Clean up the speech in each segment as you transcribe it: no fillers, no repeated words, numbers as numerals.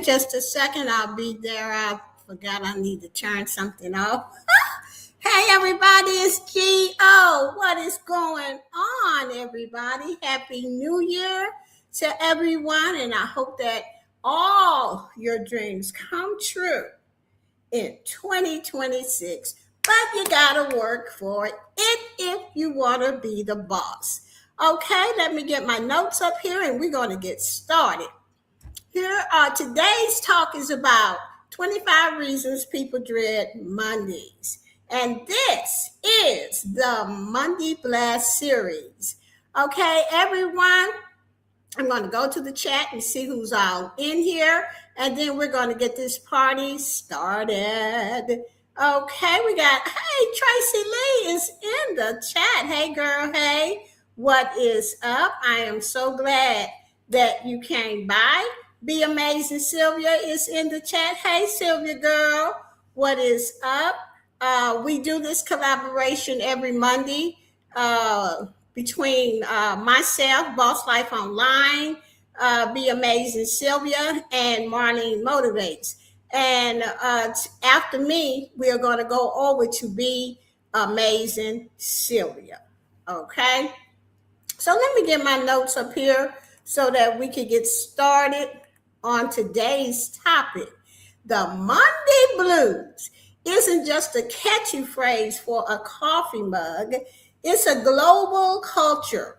just a second. I'll be there. I forgot I need to turn something off. Hey, everybody, it's G.O. What is going on, everybody? Happy New Year to everyone, and I hope that all your dreams come true in 2026. But you got to work for it if you want to be the boss. Okay, let me get my notes up here, and we're going to get started. Today's talk is about 25 reasons people dread Mondays. And this is the Monday Blast series. Okay, everyone, I'm going to go to the chat and see who's all in here. And then we're going to get this party started. Okay, we got, hey, Tracy Lee is in the chat. Hey, girl, hey, what is up? I am so glad that you came by. Be Amazing Sylvia is in the chat. Hey, Sylvia girl, what is up? We do this collaboration every Monday between myself, Boss Life Online, Be Amazing Sylvia, and Marlene Motivates. And after me, we are going to go over to Be Amazing Sylvia. Okay? So let me get my notes up here so that we can get started on today's topic. The Monday Blues isn't just a catchy phrase for a coffee mug. It's a global culture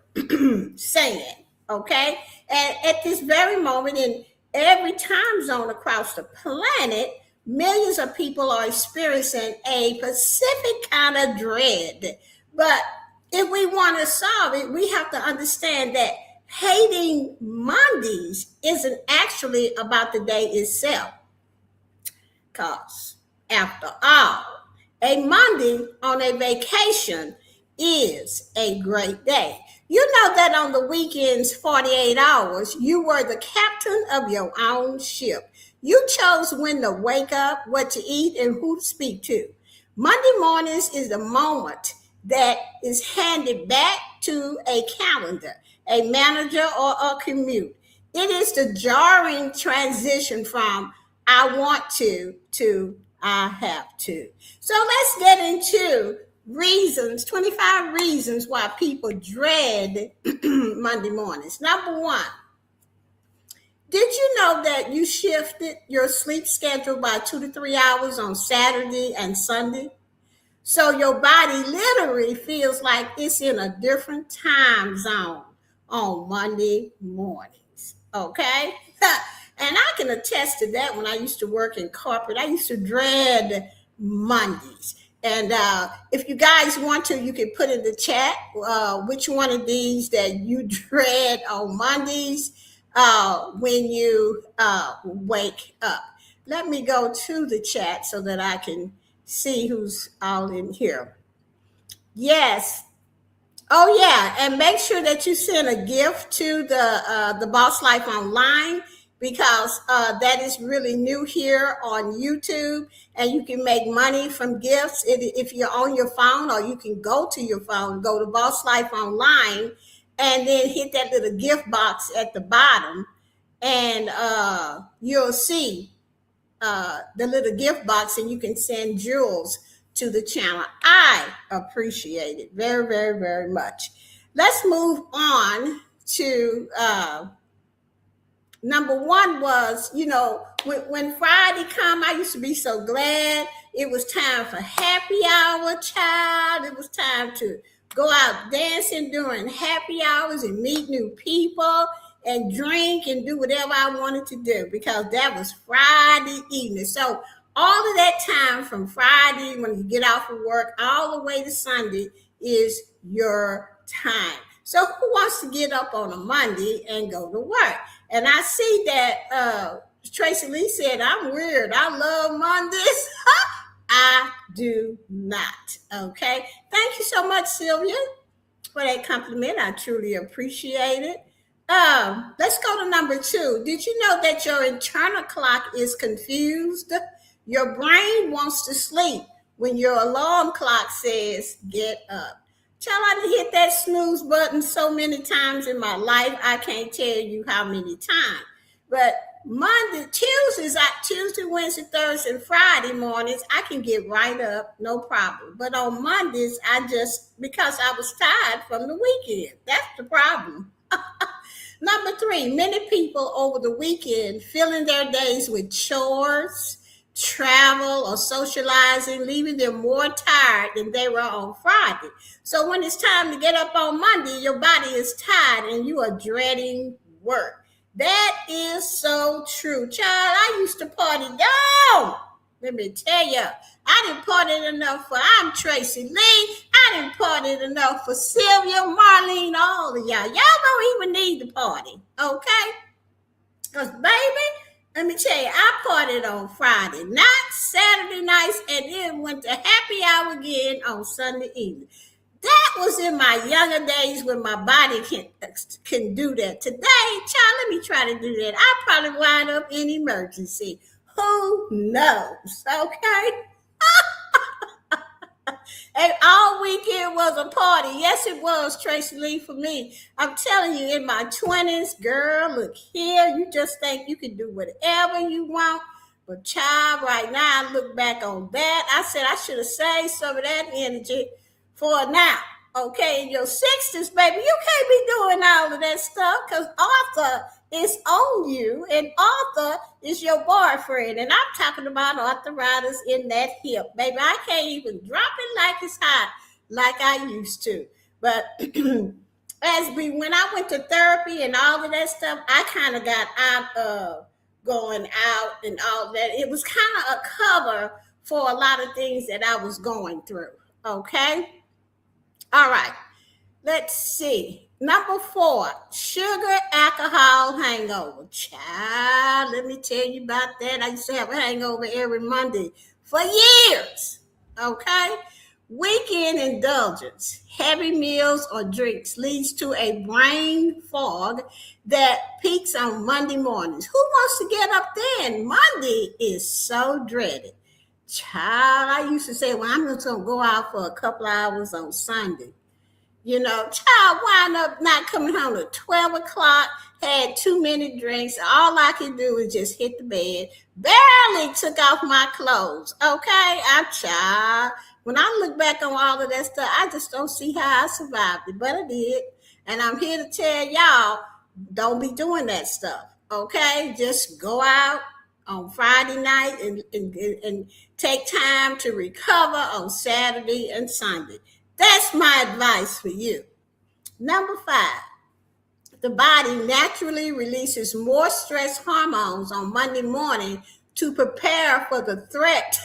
saying, okay? And at this very moment, in every time zone across the planet, millions of people are experiencing a specific kind of dread. But if we want to solve it, we have to understand that hating Mondays isn't actually about the day itself. Because after all, a Monday on a vacation is a great day. You know that on the weekends, 48 hours, you were the captain of your own ship. You chose when to wake up, what to eat, and who to speak to. Monday mornings is the moment that is handed back to a calendar, a manager, or a commute. It is the jarring transition from I want to I have to. So let's get into 25 reasons why people dread Monday mornings. Number one, did you know that you shifted your sleep schedule by 2 to 3 hours on Saturday and Sunday? So your body literally feels like it's in a different time zone on Monday mornings, okay? And I can attest to that. When I used to work in corporate, I used to dread Mondays. And if you guys want to, you can put in the chat which one of these that you dread on Mondays when you wake up. Let me go to the chat so that I can see who's all in here. Yes. Oh, yeah. And make sure that you send a gift to the Boss Life Online, because that is really new here on YouTube, and you can make money from gifts if you're on your phone, or you can go to your phone, go to Boss Life Online, and then hit that little gift box at the bottom, and you'll see the little gift box, and you can send jewels to the channel. I appreciate it very, very, very much. Let's move on to number one was, when Friday come, I used to be so glad it was time for happy hour, child. It was time to go out dancing during happy hours and meet new people and drink and do whatever I wanted to do, because that was Friday evening. So all of that time from Friday, when you get off of work, all the way to Sunday is your time. So who wants to get up on a Monday and go to work? And I see that Tracy Lee said, I'm weird. I love Mondays. I do not. Okay. Thank you so much, Sylvia, for that compliment. I truly appreciate it. Let's go to number two. Did you know that your internal clock is confused? Your brain wants to sleep when your alarm clock says get up. Child, I done hit that snooze button so many times in my life, I can't tell you how many times. But Tuesday, Wednesday, Thursday, and Friday mornings, I can get right up, no problem. But on Mondays, because I was tired from the weekend. That's the problem. Number three, many people over the weekend filling their days with chores, travel, or socializing, leaving them more tired than they were on Friday. So when it's time to get up on Monday, your body is tired and you are dreading work. That is so true. Child, I used to party. No! Let me tell you, I didn't party enough for I'm Tracy Lee. I didn't party enough for Sylvia, Marlene, all of y'all. Y'all don't even need to party, okay? Because, baby, let me tell you, I partied on Friday night, Saturday nights, and then went to happy hour again on Sunday evening. That was in my younger days when my body can do that. Today, child, let me try to do that. I'll probably wind up in emergency. Who knows? Okay. And all weekend was a party. Yes, it was, Tracy Lee, for me. I'm telling you, in my 20s, girl, look here. You just think you can do whatever you want. But child, right now, I look back on that. I said I should have saved some of that energy for now. Okay, in your 60s, baby, you can't be doing all of that stuff because Arthur is on you and Arthur is your boyfriend. And I'm talking about arthritis in that hip. Baby, I can't even drop it like it's hot like I used to. But when I went to therapy and all of that stuff, I kind of got out of going out and all that. It was kind of a cover for a lot of things that I was going through. Okay? All right, let's see. Number 4, sugar alcohol hangover. Child, let me tell you about that. I used to have a hangover every Monday for years. Okay? Weekend indulgence, heavy meals or drinks leads to a brain fog that peaks on Monday mornings. Who wants to get up then? Monday is so dreaded. Child, I used to say, well, I'm just going to go out for a couple hours on Sunday. You know, child wound up not coming home at 12 o'clock, had too many drinks. All I could do was just hit the bed. Barely took off my clothes. Okay, child. When I look back on all of that stuff, I just don't see how I survived it, but I did. And I'm here to tell y'all, don't be doing that stuff. Okay, just go out on Friday night and take time to recover on Saturday and Sunday. That's my advice for you. Number 5, the body naturally releases more stress hormones on Monday morning to prepare for the threat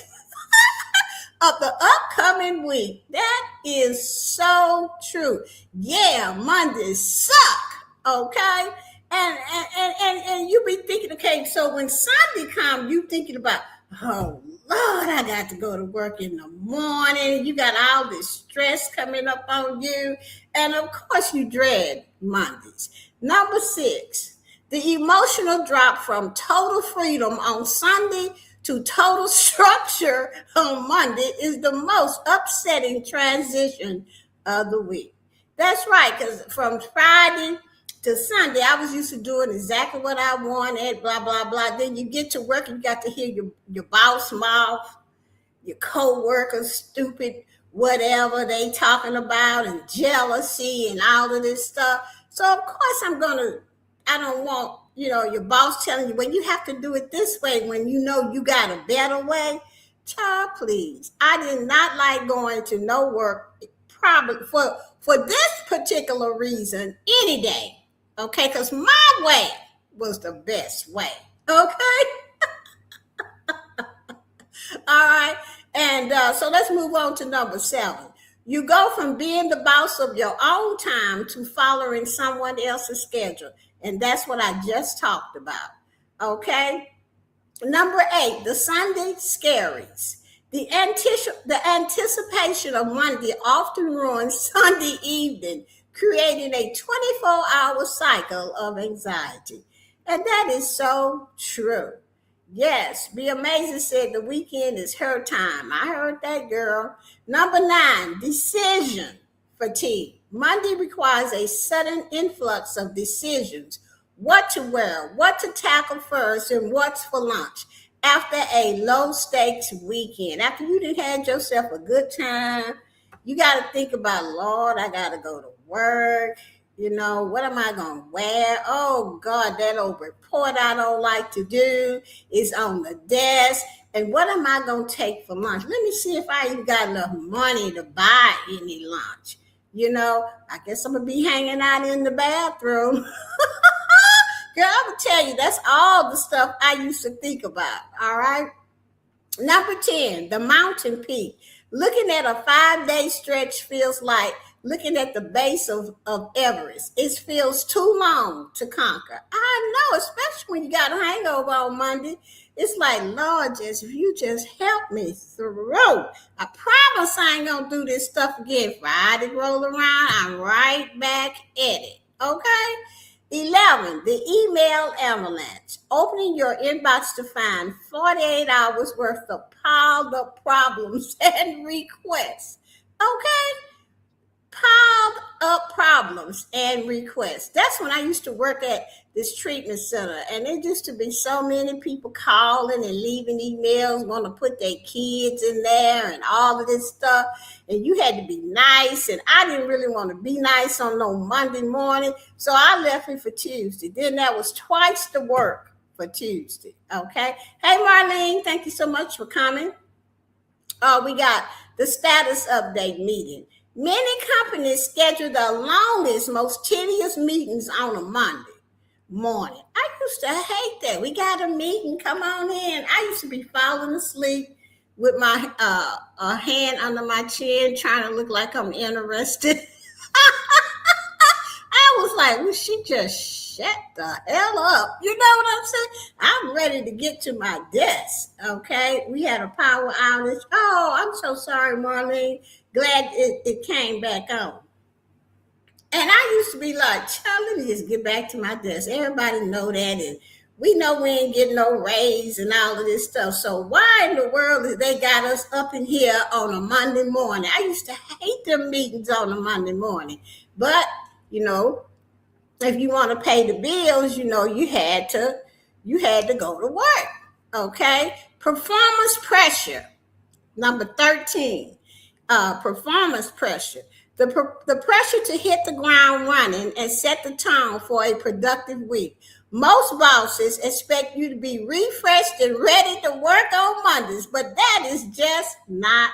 of the upcoming week. That is so true. Yeah, Mondays suck, okay? And you be thinking, okay, so when Sunday comes, you thinking about, oh Lord, I got to go to work in the morning. You got all this stress coming up on you. And of course you dread Mondays. Number 6, the emotional drop from total freedom on Sunday to total structure on Monday is the most upsetting transition of the week. That's right, because from Friday to Sunday, I was used to doing exactly what I wanted, blah, blah, blah. Then you get to work and you got to hear your boss mouth, your co-workers, stupid whatever they talking about, and jealousy and all of this stuff. So, of course, I don't want, your boss telling you, well, you have to do it this way when you know you got a better way. Child, please. I did not like going to no work, probably for this particular reason, any day. Okay, because my way was the best way. Okay? All right. And so let's move on to number 7. You go from being the boss of your own time to following someone else's schedule. And that's what I just talked about. Okay? Number 8, the Sunday scaries. The anticipation of Monday often ruins Sunday evening, creating a 24-hour cycle of anxiety. And that is so true. Yes, Be Amazing said the weekend is her time. I heard that, girl. Number 9, decision fatigue. Monday requires a sudden influx of decisions. what to wear, what to tackle first, and what's for lunch. After a low stakes weekend, after you done had yourself a good time, you got to think about, Lord, I got to go to work. What am I going to wear? Oh, God, that old report I don't like to do is on the desk. And what am I going to take for lunch? Let me see if I even got enough money to buy any lunch. I guess I'm going to be hanging out in the bathroom. Girl, I'm going to tell you, that's all the stuff I used to think about. All right. Number 10, the mountain peak. Looking at a 5-day stretch feels like looking at the base of Everest. It feels too long to conquer. I know, especially when you got a hangover on Monday. It's like, Lord, if you just help me through. I promise I ain't going to do this stuff again. Friday roll around, I'm right back at it. Okay? 11, the email avalanche. Opening your inbox to find 48 hours worth of piled up problems and requests. Okay? Piled up problems and requests. That's when I used to work at this treatment center, and there used to be so many people calling and leaving emails, want to put their kids in there and all of this stuff, and you had to be nice, and I didn't really want to be nice on no Monday morning, so I left it for Tuesday. Then that was twice the work for Tuesday. Okay. Hey, Marlene, thank you so much for coming. We got the status update meeting. Many companies schedule the longest, most tedious meetings on a Monday morning. I used to hate that. We got a meeting, come on in. I used to be falling asleep with my hand under my chin, trying to look like I'm interested. I was like, well, she just shut the hell up. You know what I'm saying? I'm ready to get to my desk. Okay. We had a power outage. Oh, I'm so sorry, Marlene. Glad it came back on. And I used to be like, child, let me just get back to my desk. Everybody know that. And we know we ain't getting no raise and all of this stuff. So why in the world is they got us up in here on a Monday morning? I used to hate them meetings on a Monday morning. But, if you want to pay the bills, you had to go to work. Okay. Performance pressure. Number 13. Performance pressure. The pressure to hit the ground running and set the tone for a productive week. Most bosses expect you to be refreshed and ready to work on Mondays, but that is just not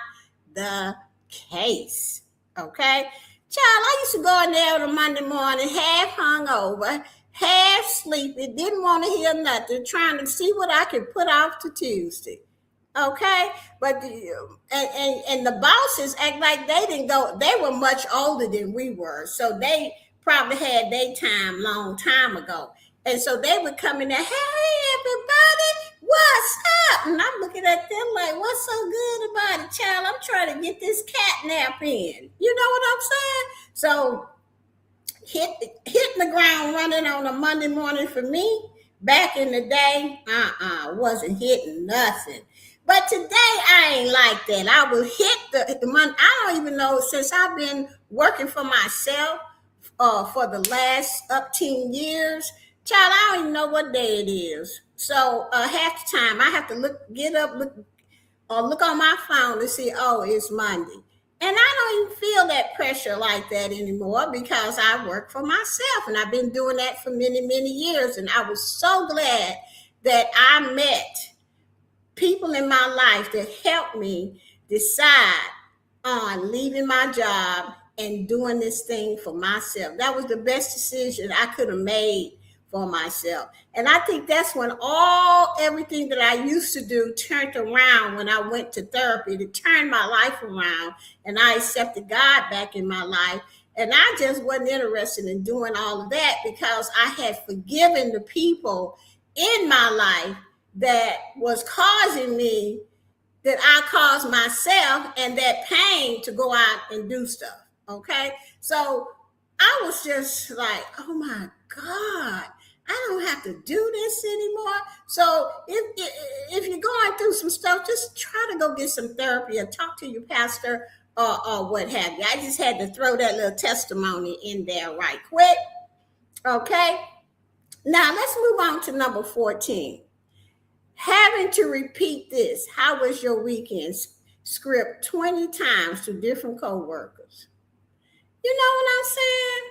the case. Okay? Child, I used to go in there on a Monday morning, half hungover, half sleepy, didn't want to hear nothing, trying to see what I could put off to Tuesday. Okay, but and the bosses act like they didn't go. They were much older than we were, so they probably had their time long time ago. And so they would come in there, hey everybody, what's up? And I'm looking at them like, what's so good about it, child? I'm trying to get this cat nap in. You know what I'm saying? So hitting the ground running on a Monday morning for me back in the day, wasn't hitting nothing. But today I ain't like that. I will hit the month. I don't even know, since I've been working for myself for the last up 10 years, child, I don't even know what day it is. So half the time I have to get up, look on my phone to see, oh, it's Monday. And I don't even feel that pressure like that anymore because I work for myself, and I've been doing that for many, many years. And I was so glad that I met people in my life that helped me decide on leaving my job and doing this thing for myself. That was the best decision I could have made for myself. And I think that's when everything that I used to do turned around when I went to therapy to turn my life around, and I accepted God back in my life. And I just wasn't interested in doing all of that because I had forgiven the people in my life that was causing me, that I caused myself, and that pain to go out and do stuff. Okay. So I was just like, oh my God, I don't have to do this anymore. So if you're going through some stuff, just try to go get some therapy or talk to your pastor or what have you. I just had to throw that little testimony in there right quick. Okay. Now let's move on to number 14. Having to repeat this, how was your weekend? Script 20 times to different coworkers. You know what I'm saying?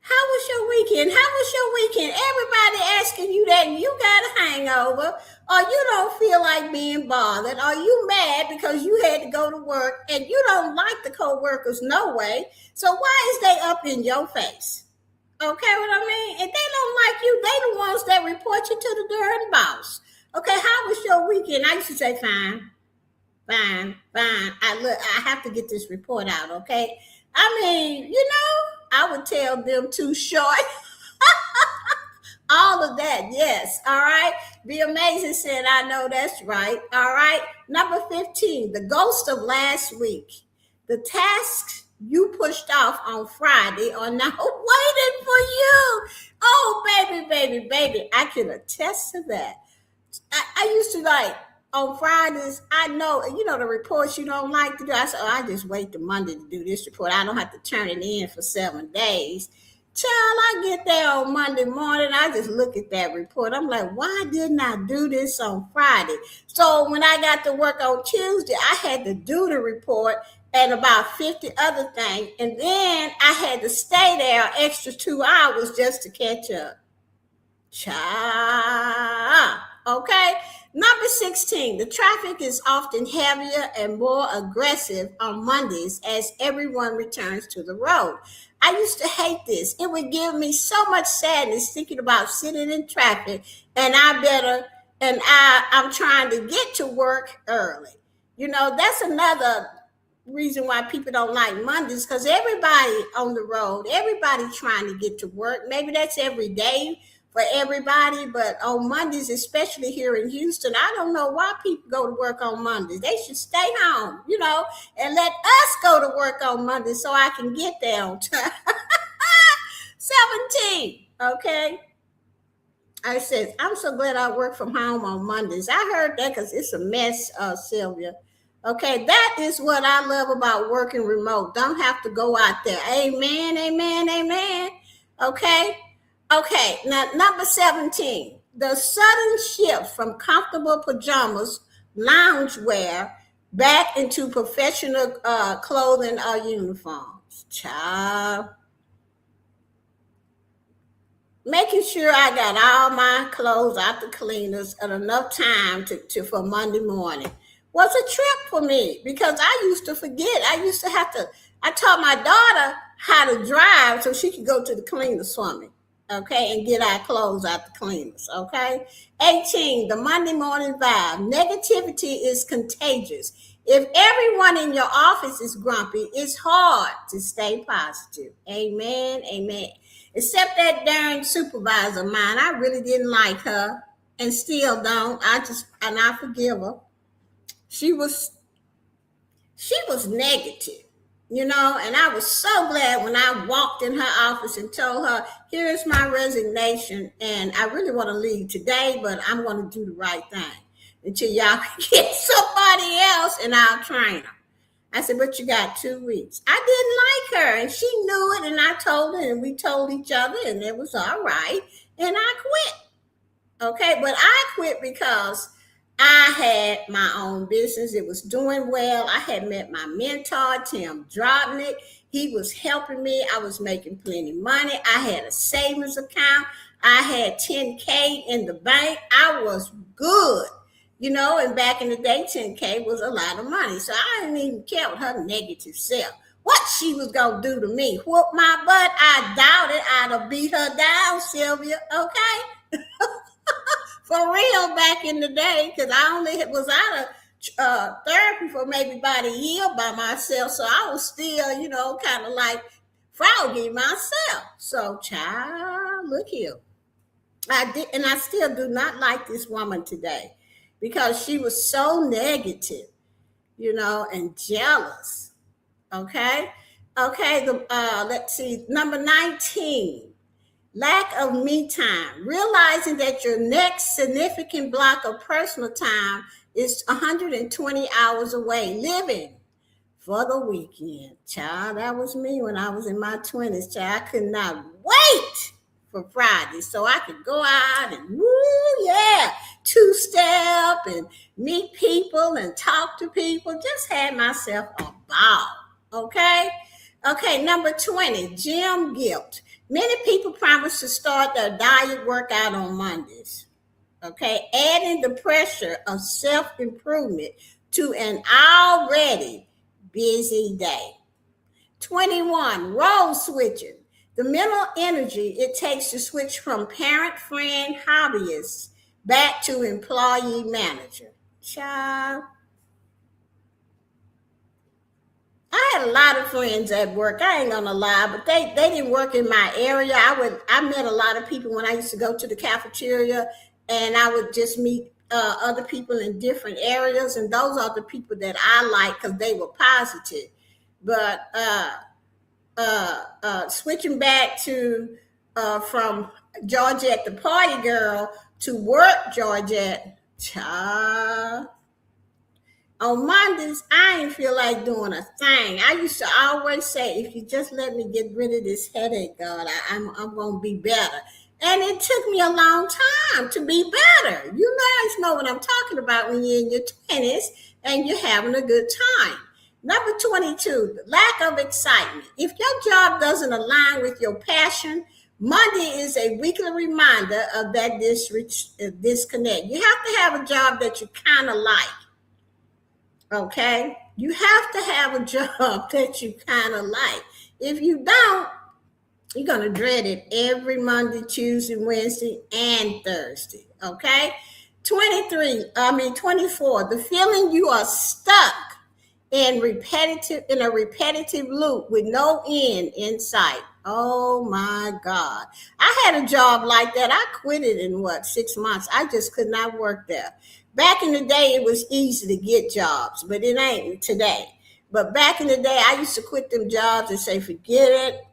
How was your weekend? How was your weekend? Everybody asking you that, and you got a hangover, or you don't feel like being bothered, or you mad because you had to go to work and you don't like the co-workers no way. So why is they up in your face? Okay, what I mean? If they don't like you, they the ones that report you to the darn boss. Okay, how was your weekend? I used to say fine, fine, fine. I have to get this report out, okay? I mean, I would tell them too short. All of that, yes. All right. Be amazing said, I know that's right. All right. Number 15, the ghost of last week. The tasks you pushed off on Friday are now waiting for you. Oh, baby, baby, baby. I can attest to that. I used to like on Fridays, I know, the reports you don't like to do. I said, I just wait till Monday to do this report. I don't have to turn it in for 7 days. Child, I get there on Monday morning. I just look at that report. I'm like, why didn't I do this on Friday? So when I got to work on Tuesday, I had to do the report and about 50 other things. And then I had to stay there an extra 2 hours just to catch up. Child. Okay. Number 16, the traffic is often heavier and more aggressive on Mondays as everyone returns to the road. I used to hate this. It would give me so much sadness thinking about sitting in traffic and I'm trying to get to work early. That's another reason why people don't like Mondays, because everybody on the road, everybody trying to get to work. Maybe that's every day for everybody, but on Mondays, especially here in Houston, I don't know why people go to work on Mondays. They should stay home, and let us go to work on Mondays so I can get there on time. 17, okay? I said, I'm so glad I work from home on Mondays. I heard that because it's a mess, Sylvia. Okay, that is what I love about working remote. Don't have to go out there. Amen, amen, amen. Okay. Okay, now number 17, the sudden shift from comfortable pajamas, loungewear, back into professional clothing or uniforms. Child. Making sure I got all my clothes out the cleaners at enough time for Monday morning was a trip for me because I used to forget. I taught my daughter how to drive so she could go to the cleaners for me. Okay, and get our clothes out the cleaners. Okay. 18, the Monday morning vibe. Negativity is contagious. If everyone in your office is grumpy, it's hard to stay positive. Amen. Amen. Except that darn supervisor of mine. I really didn't like her and still don't. I forgive her. She was negative, and I was so glad when I walked in her office and told her, here's my resignation, and I really want to leave today, but I'm going to do the right thing until y'all can get somebody else and I'll train her. I said, but you got 2 weeks. I didn't like her, and she knew it, and I told her, and we told each other, and it was all right, and I quit. Okay, but I quit because I had my own business. It was doing well. I had met my mentor, Tim Drobnick. He was helping me. I was making plenty of money. I had a savings account. I had 10K in the bank. I was good. And back in the day, 10K was a lot of money. So I didn't even care with her negative self. What she was going to do to me, whoop my butt, I doubt it. I'd have beat her down, Sylvia, okay? For real, back in the day, because I only was out of therapy for maybe about a year by myself. So I was still, kind of like froggy myself. So, child, look here. I did, and I still do not like this woman today because she was so negative, and jealous. Okay. Okay. Let's see. Number 19. Lack of me time. Realizing that your next significant block of personal time is 120 hours away. Living for the weekend. Child, that was me when I was in my 20s. Child, I could not wait for Friday, so I could go out and woo, yeah, two-step and meet people and talk to people. Just had myself a ball. Okay. Okay, number 20, gym guilt. Many people promise to start their diet workout on Mondays. Okay, adding the pressure of self improvement to an already busy day. 21, role switching. The mental energy it takes to switch from parent, friend, hobbyist back to employee manager. Child, I had a lot of friends at work. I ain't gonna lie, but they didn't work in my area. I met a lot of people when I used to go to the cafeteria, and I would just meet other people in different areas, and those are the people that I like because they were positive. But switching back to from Georgette the party girl to work Georgette, child. On Mondays, I ain't feel like doing a thing. I used to always say, if you just let me get rid of this headache, God, I'm going to be better. And it took me a long time to be better. You guys know what I'm talking about when you're in your 20s and you're having a good time. Number 22, the lack of excitement. If your job doesn't align with your passion, Monday is a weekly reminder of that disconnect. You have to have a job that you kind of like. Okay, you have to have a job that you kind of like. If you don't, you're going to dread it every Monday, Tuesday, Wednesday, and Thursday. Okay, 24, the feeling you are stuck in a repetitive loop with no end in sight. Oh my God. I had a job like that. I quit it in 6 months. I just could not work there. Back in the day, it was easy to get jobs, but it ain't today. But back in the day, I used to quit them jobs and say, forget it.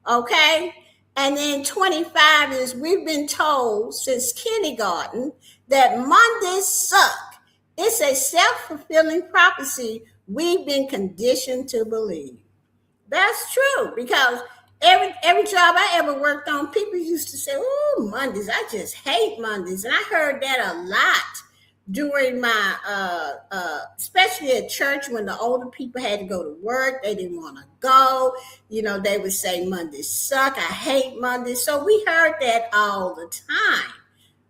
Okay. And then 25 is we've been told since kindergarten that Mondays suck. It's a self-fulfilling prophecy we've been conditioned to believe. That's true because every job I ever worked on, people used to say, "Oh, Mondays, I just hate Mondays," and I heard that a lot during my, especially at church when the older people had to go to work, they didn't want to go. They would say Mondays suck. I hate Mondays. So we heard that all the time.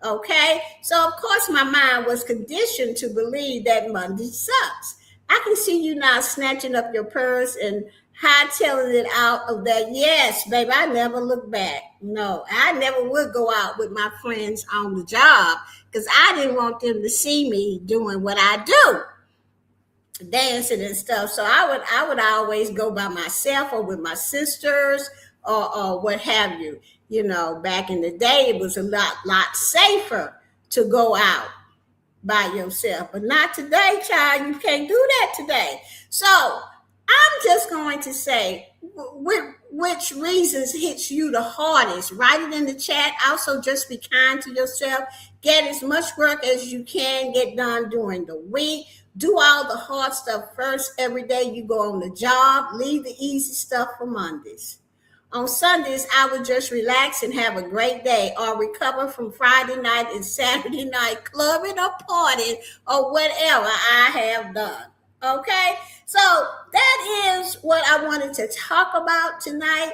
Okay, so of course my mind was conditioned to believe that Monday sucks. I can see you now snatching up your purse and hightailing it out of that. Yes, baby, I never look back. No, I never would go out with my friends on the job because I didn't want them to see me doing what I do, dancing and stuff. So I would always go by myself or with my sisters or what have you. Back in the day, it was a lot safer to go out by yourself, but not today, child. You can't do that today. So I'm just going to say which reasons hits you the hardest. Write it in the chat. Also, just be kind to yourself. Get as much work as you can get done during the week. Do all the hard stuff first every day you go on the job. Leave the easy stuff for Mondays. On Sundays, I would just relax and have a great day or recover from Friday night and Saturday night clubbing or partying or whatever I have done. Okay? So that is what I wanted to talk about tonight.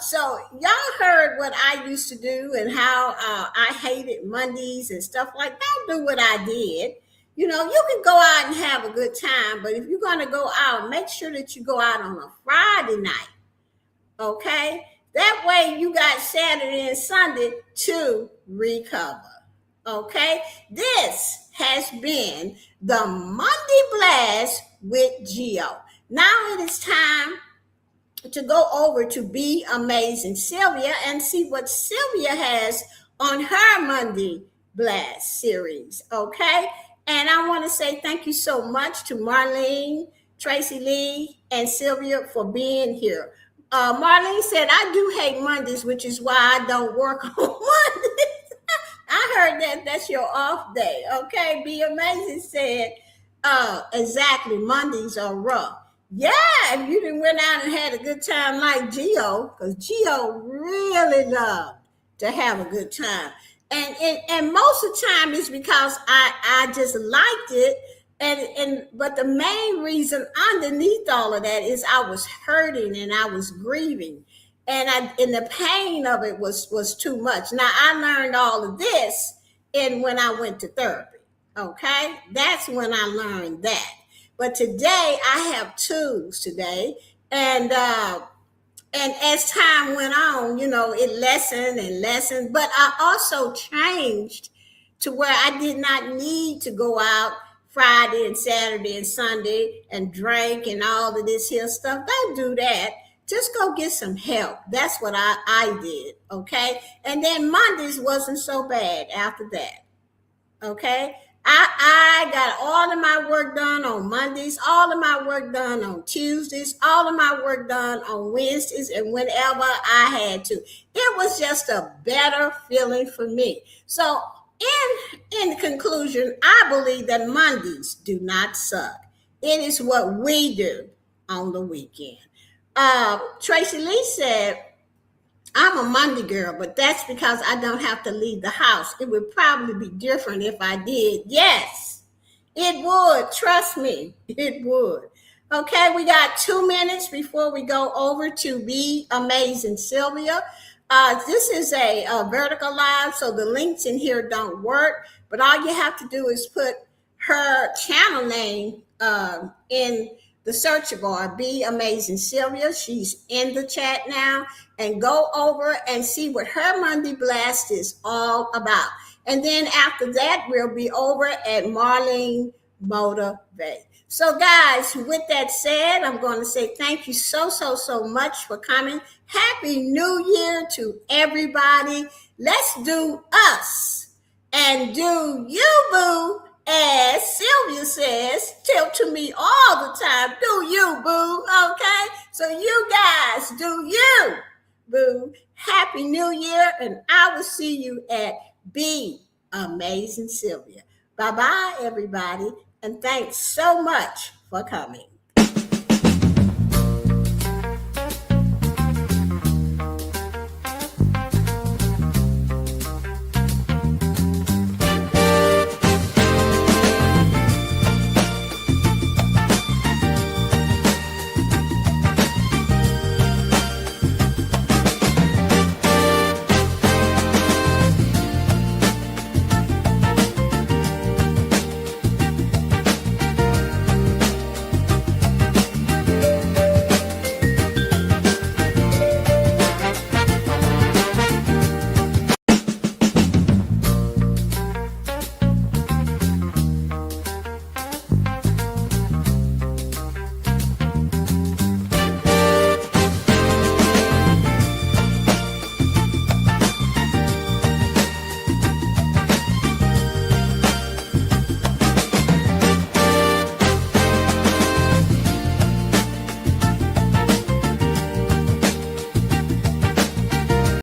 So y'all heard what I used to do and how I hated Mondays and stuff like that. Don't do what I did. You can go out and have a good time, but if you're going to go out, make sure that you go out on a Friday night. Okay, that way you got Saturday and Sunday to recover. Okay, this has been the Monday Blast with Geo. Now it is time to go over to Be Amazing Sylvia and see what Sylvia has on her Monday Blast series. Okay, and I want to say thank you so much to Marlene, Tracy Lee, and Sylvia for being here. Marlene said, I do hate Mondays, which is why I don't work on Mondays. I heard that's your off day. Okay, Be Amazing said, exactly, Mondays are rough. Yeah, if you didn't went out and had a good time like Gio, because Gio really loved to have a good time. And most of the time it's because I just liked it. And but the main reason underneath all of that is I was hurting and I was grieving. And the pain of it was too much. Now I learned all of this in when I went to therapy. Okay? That's when I learned that. But today I have tools today, and and as time went on, it lessened and lessened. But I also changed to where I did not need to go out Friday and Saturday and Sunday and drink and all of this here stuff. Don't do that. Just go get some help. That's what I did. Okay. And then Mondays wasn't so bad after that. Okay. I got all of my work done on Mondays, all of my work done on Tuesdays, all of my work done on Wednesdays, and whenever I had to. It was just a better feeling for me. So, in conclusion, I believe that Mondays do not suck. It is what we do on the weekend. Tracy Lee said, I'm a Monday girl, but that's because I don't have to leave the house. It would probably be different if I did. Yes, it would. Trust me, it would. Okay, we got 2 minutes before we go over to Be Amazing Sylvia. This is a vertical live, so the links in here don't work, but all you have to do is put her channel name in the search bar, Be Amazing Sylvia. She's in the chat now, and go over and see what her Monday Blast is all about. And then after that, we'll be over at Marlene Motivate. So, guys, with that said, I'm going to say thank you so much for coming. Happy New Year to everybody. Let's do us and do you, boo. As Sylvia says, tell to me all the time, do you, boo, okay? So you guys, do you, boo. Happy New Year, and I will see you at Be Amazing Sylvia. Bye-bye, everybody, and thanks so much for coming.